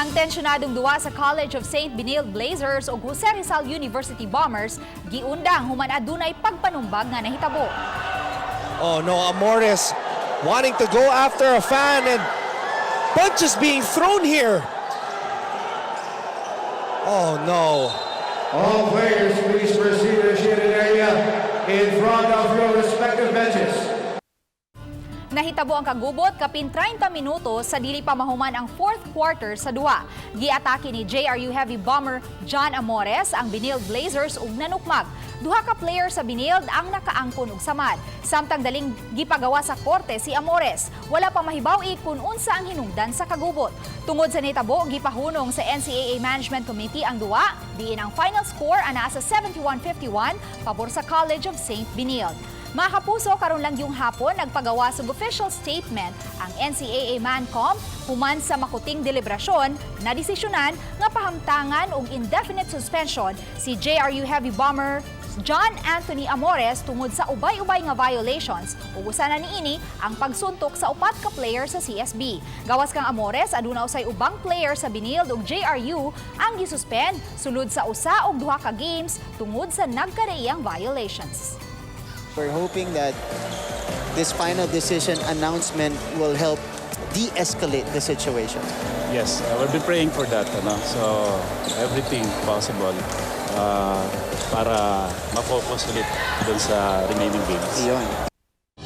Ang tensyonadong duwa sa College of St. Benilde Blazers o Jose Rizal University Bombers giundang human adunay pagpanumbag nga nahitabo. Oh no, Amores wanting to go after a fan and punches being thrown here. Oh no. All players, please proceed to the shaded area in front of your respective benches. Nahitabo ang kagubot kapin 30 minutos sa dili pa mahuman ang fourth quarter sa duwa. Giatake ni JRU Heavy Bomber John Amores ang Benilde Blazers ug nanukmag. Duha ka player sa Benilde ang nakaangkon og samad. Samtang daling gipagawa sa korte si Amores, wala pa mahibaw-i kung unsa ang hinungdan sa kagubot. Tungod sa nitabo, gipahunong sa NCAA Management Committee ang duwa, diin ang final score ana sa 71-51 pabor sa College of St. Benilde. Mga kapuso, karon lang yung hapon nagpagawa sa official statement ang NCAA ManComm human sa makuting deliberasyon na desisyonan nga pahamtangan og indefinite suspension si JRU Heavy Bomber John Anthony Amores tungod sa ubay-ubay nga violations ug usa na niini ang pagsuntok sa upat ka player sa CSB. Gawas kang Amores, aduna usay ubang player sa Benilde ug JRU ang gisuspend sulod sa usa og duha ka games tungod sa nagkareiyang violations. We're hoping that this final decision announcement will help de-escalate the situation. Yes, we've been praying for that. So, everything possible para ma-focus ulit dun sa remaining games. Iyon.